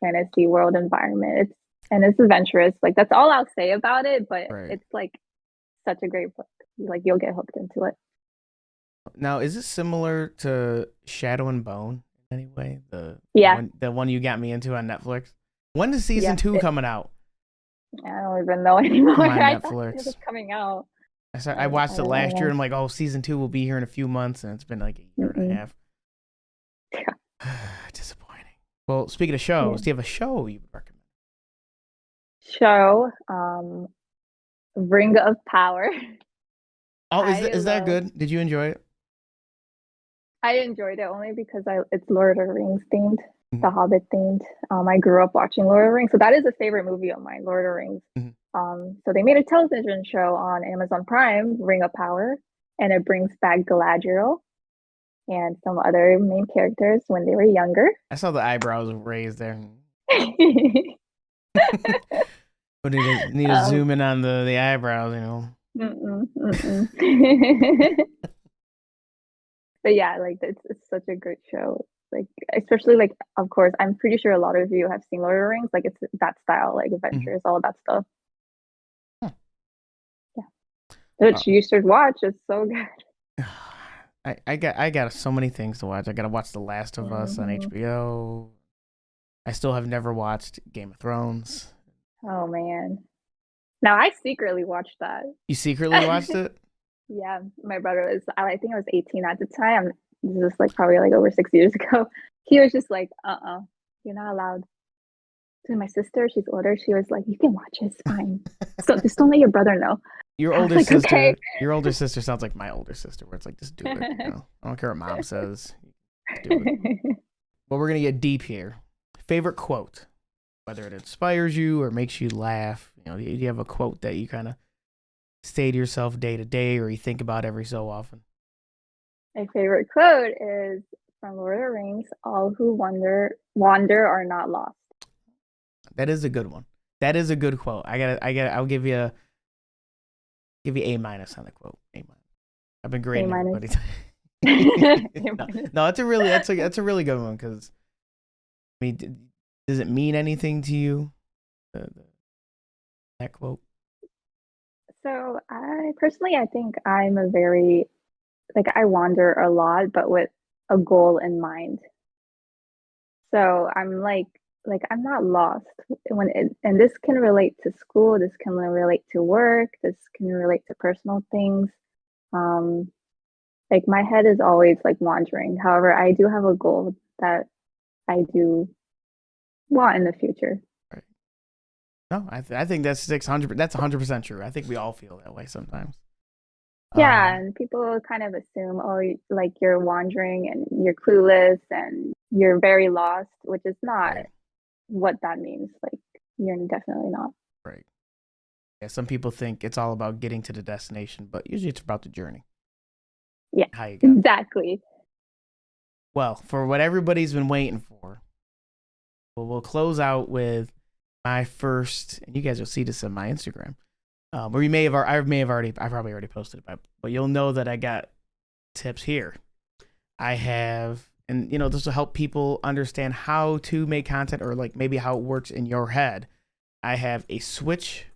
fantasy world environment. It's adventurous. Like that's all I'll say about it. But It's like such a great book. Like you'll get hooked into it. Now, is this similar to Shadow and Bone in any way? The one you got me into on Netflix. When is season 2 coming out? I don't even know anymore. On I Netflix. thought it was coming out. I watched it last year, and I'm like, oh, season 2 will be here in a few months, and it's been like a year and a half. Yeah. Disappointing. Well, speaking of shows, do you have a show you would recommend? Show, Ring of Power. Oh, is that good? Did you enjoy it? I enjoyed it only because it's Lord of the Rings themed. The Hobbit themed. I grew up watching Lord of the Rings, so that is a favorite movie of mine, Lord of the Rings. So they made a television show on Amazon Prime, Ring of Power, and it brings back Galadriel and some other main characters when they were younger. I saw the eyebrows raised there. But need to zoom in on the eyebrows, Mm-mm, mm-mm. But yeah, like it's such a great show. Like especially like of course, I'm pretty sure a lot of you have seen Lord of the Rings. Like it's that style, like Mhm. adventures, all that stuff. Huh. Yeah. Which Uh, you should watch. It's so good. I got so many things to watch. I gotta watch The Last of Us on Hmm. HBO. I still have never watched Game of Thrones. Oh man. Now I secretly watched that. You secretly watched it? Yeah, my brother was, I think I was 18 at the time. This is like probably like over 6 years ago. He was just like, you're not allowed. To my sister, she's older. She was like, you can watch it. It's fine. So just don't let your brother know. I was like, okay. Your older sister sounds like my older sister, where it's like, just do it. I don't care what mom says. Do it. But we're gonna get deep here. Favorite quote, whether it inspires you or makes you laugh. Do you have a quote that you kind of say to yourself day to day, or you think about every so often? My favorite quote is from Lord of the Rings, all who wander are not lost. That is a good one. That is a good quote. I'll give you A minus on the quote. A minus. I've been A grading minus. everybody. A no, minus. no, that's a really good one because I mean, does it mean anything to you? That quote. So I personally, I think I'm a very, like I wander a lot, but with a goal in mind. So I'm like I'm not lost and this can relate to school, this can relate to work, this can relate to personal things. Um, like my head is always like wandering. However, I do have a goal that I do want in the future. Right. No, I think that's 600. That's 100% true. I think we all feel that way sometimes. Yeah, Um, and people kind of assume, oh, like you're wandering and you're clueless and you're very lost, which is not right, what that means. Like you're definitely not. right. Yeah, some people think it's all about getting to the destination, but usually it's about the journey, Yeah, how you got. exactly. Well, for what everybody's been waiting for, we'll close out with my first, and you guys will see this on my Instagram. Or I probably already posted it, but you'll know that I got tips here. I have, and this will help people understand how to make content or like maybe how it works in your head. I have a Switch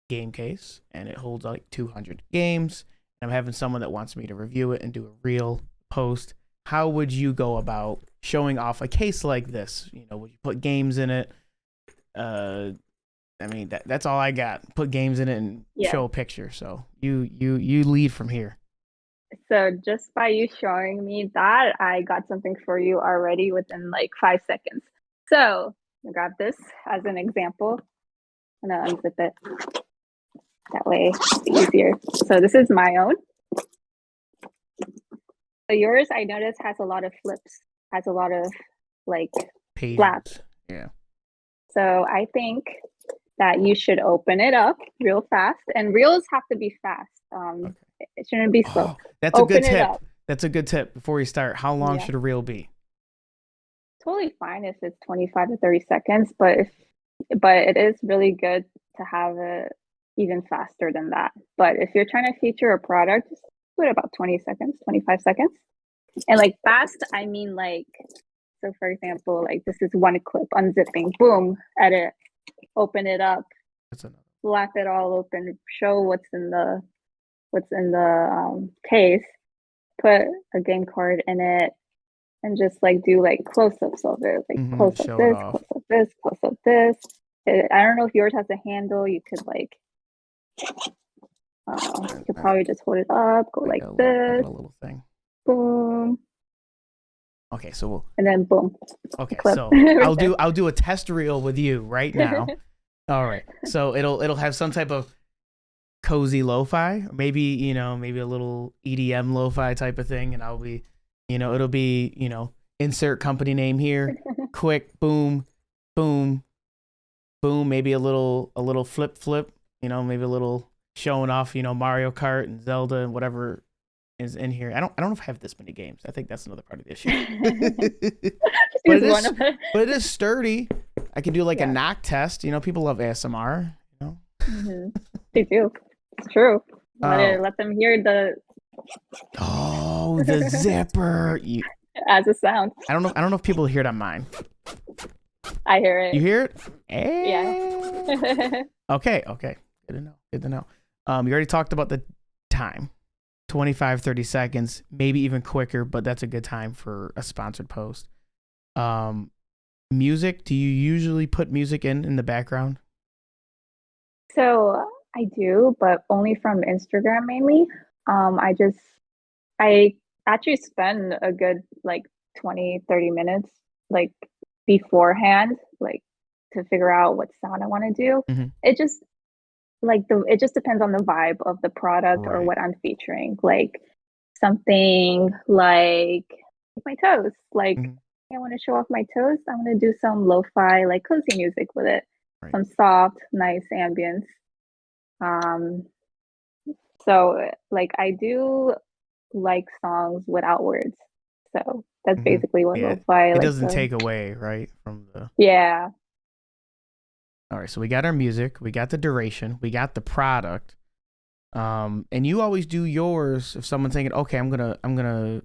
game case and it holds like 200 games. And I'm having someone that wants me to review it and do a real post. How would you go about showing off a case like this? Would you put games in it? I mean that's all I got. Put games in it and Yeah. show a picture. So you lead from here. So just by you showing me that, I got something for you already within like 5 seconds. So I grab this as an example. I'm gonna unzip it. That way it's easier. So this is my own. So yours, I noticed, has a lot of flips, has a lot of like flaps. Pages. Yeah. So I think that you should open it up real fast. And reels have to be fast. Okay. It shouldn't be slow. Oh, that's a good Open it tip. up. That's a good tip before you start. How long Yeah. should a reel be? Totally fine if it's 25 to 30 seconds, but it is really good to have it even faster than that. But if you're trying to feature a product, just do it about 20 seconds, 25 seconds. And like fast, I mean like, so for example, like this is one clip, unzipping, boom, edit, open it up, That's another. slap it all open, show what's in the case, put a game card in it, and just like do like close-ups of it, like close up Show it this, off. close up this, close up this. I don't know if yours has a handle. You could like, you could probably just hold it up, go like I this, got a little thing. boom, Okay, so we'll. and then boom, Okay, clip. so I'll do a test reel with you right now. All right, so it'll have some type of cozy lo-fi, maybe a little EDM lo-fi type of thing, and I'll be, it'll be, insert company name here, quick, boom, boom, boom, maybe a little flip, maybe a little showing off, Mario Kart and Zelda and whatever is in here. I don't know if I have this many games. I think that's another part of the issue. Just But it is sturdy. I can do like a Yeah. knock test. People love ASMR. They do. It's true. Oh, Let them hear the oh, the zipper. as a sound. I don't know. I don't know if people hear it on mine. I hear You it. hear it? Yeah. Okay. Okay. Good to know. Good to know. You already talked about the time. 25, 30 seconds, maybe even quicker, but that's a good time for a sponsored post. Music, do you usually put music in the background? So I do, but only from Instagram mainly. I just I actually spend a good like 20, 30 minutes like beforehand, like to figure out what sound I want to do. Mm-hmm. It just it just depends on the vibe of the product or Right. what I'm featuring. Like something like my toes. Like Mm-hmm. I want to show off my toes. I'm gonna do some lo-fi, like cozy music with it. Right. Some soft, nice ambience. Um, so like I do like songs without words. So that's Mm-hmm. basically what Yeah. lo-fi It like doesn't the take away, right, from the. yeah. All right, so we got our music, we got the duration, we got the product. And you always do yours if someone's thinking, okay, I'm gonna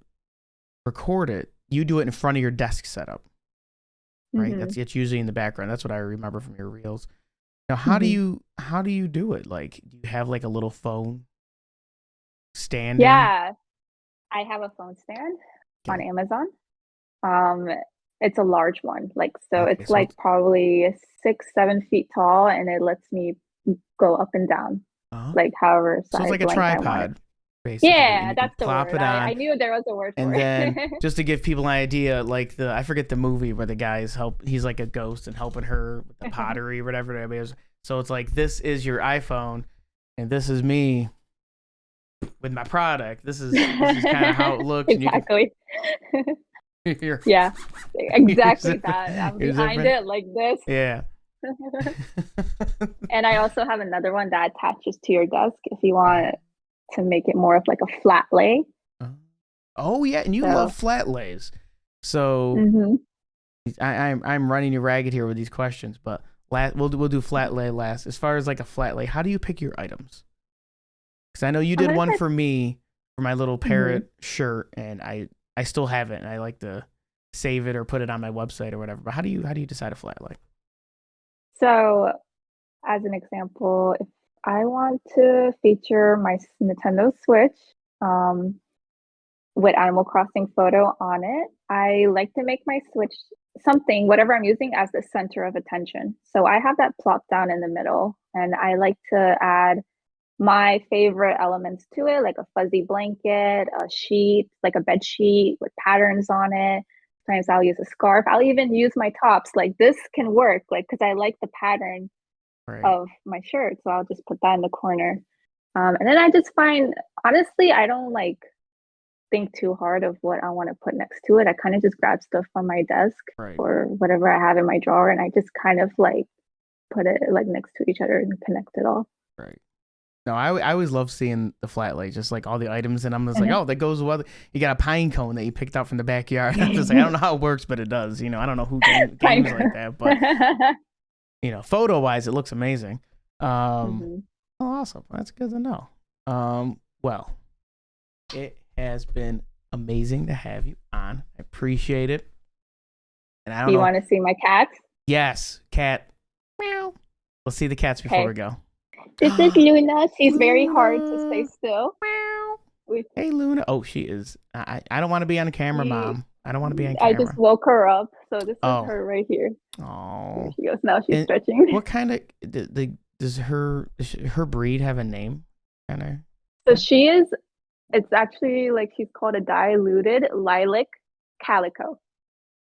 record it. You do it in front of your desk setup, right? Mm-hmm. It's usually in the background. That's what I remember from your reels. Now, Mm-hmm. how do you do it? Like, do you have like a little phone standing? Yeah, I have a phone stand on Okay, Amazon. Um, it's a large one, like so okay, it's so like probably 6, 7 feet tall, and it lets me go up and down, uh, like however so it's size like a length I want it. tripod, basically, and Yeah, you can that's the plop word. it I on. knew there was a word for And then it. just to give people an idea, like I forget the movie where the guy's he's like a ghost and helping her with the pottery or whatever it is. So it's like, this is your iPhone and this is me with my product. This is kind of how it looks, and you can Exactly. you're, Yeah, you're exactly zipping, that. I'm you're behind zipping. it like this. Yeah. And I also have another one that attaches to your desk if you want to make it more of like a flat lay. Oh yeah, and you love So, flat lays. So mhm. I'm running you ragged here with these questions, but we'll do flat lay last. As far as like a flat lay, how do you pick your items? Because I know you did one Honestly, for me for my little mhm. parrot shirt, and I still have it, and I like to save it or put it on my website or whatever. But how do you decide a flat lay? So, as an example, if I want to feature my Nintendo Switch um, with Animal Crossing photo on it, I like to make my Switch something, whatever I'm using, as the center of attention. So I have that plopped down in the middle, and I like to add my favorite elements to it, like a fuzzy blanket, a sheet, like a bed sheet with patterns on it. Sometimes I'll use a scarf. I'll even use my tops. Like this can work, like because I like the pattern Right. of my shirt. So I'll just put that in the corner. And then I just find, honestly, I don't like think too hard of what I want to put next to it. I kind of just grab stuff from my desk Right. or whatever I have in my drawer, and I just kind of like put it like next to each other and connect it all. Right. No, I always love seeing the flat lay, just like all the items, and I'm just like, oh, that goes well. You got a pine cone that you picked out from the backyard. I'm just like, I don't know how it works, but it does. You know, I don't know who games like that, but you know, photo wise, it looks amazing. Mhm. Oh, awesome. That's good to know. Well, it has been amazing to have you on. I appreciate it. And I Do don't you know. want to see my cats? Yes, cat. Meow. Let's see the cats before Okay. we go. This is Luna. She's very hard to stay Luna. still. Meow. We, Hey, Luna. Oh, she is. I don't want to be on camera, she, Mom. I don't want to be on I just camera. would her up. So this is Oh. her right here. Here Oh. she goes. Now she's And stretching. what kind of does her breed have a name? Kind of. So she is, it's actually like she's called a diluted lilac calico.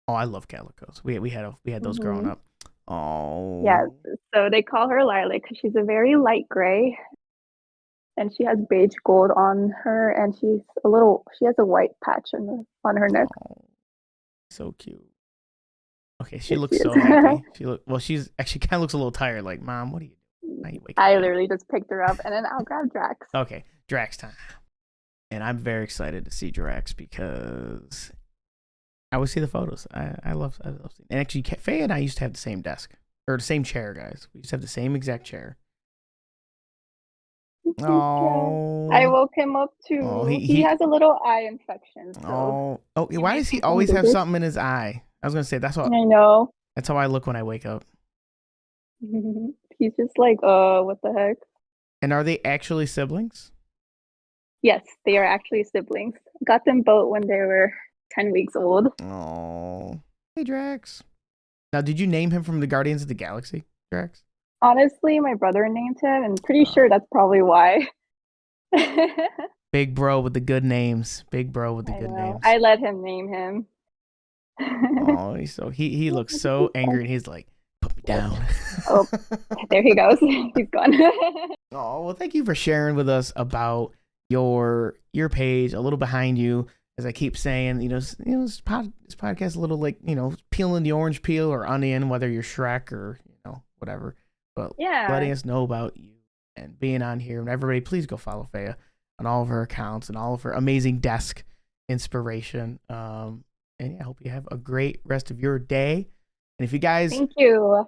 Oh, I love calicos. We had those growing Hmm. up. Oh. Yeah. So they call her lilac because she's a very light gray, and she has beige gold on her, and she has a white patch on her neck. Oh, so cute. Okay, she Here she looks is. so happy. She's actually kind of looks a little tired. Like, Mom, what are you doing? Why are you waking I me up? literally just picked her up, and then I'll grab Drax. Okay, Drax time. And I'm very excited to see Drax because I always see the photos. I love seeing. And actually, Faye and I used to have the same desk or the same chair, guys. We used to have the same exact chair. Yeah. I Oh, woke him up oh, too. he He he. has a little eye infection, so Oh, it why makes does he me some always have giggles. something in his eye? I was gonna say I know. that's how I look when I wake up. He's just like, what the heck? And are they actually siblings? Yes, they are actually siblings. Got them both when they were 10 weeks old. Oh, hey Drax. Now, did you name him from the Guardians of the Galaxy, Drax? Honestly, my brother named him, and pretty Oh, sure that's probably why. I big bro with the good names. Big bro with the good know. names. I let him name him. Oh, he looks so angry, and he's like, "Put me down." Oh, there he goes. He's gone. Oh, well, thank you for sharing with us about your page, a little behind you. As I keep saying, this podcast is a little like peeling the orange peel or onion, whether you're Shrek or whatever. But Yeah. letting us know about you and being on here, and everybody, please go follow Faya on all of her accounts and all of her amazing desk inspiration. And yeah, I hope you have a great rest of your day. And if you guys Thank you.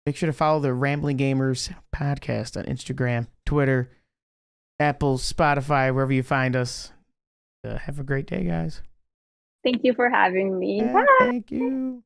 make sure to follow the Rambling Gamers podcast on Instagram, Twitter, Apple, Spotify, wherever you find us. Have a great day, guys. Thank you for having me. Bye. Thank you.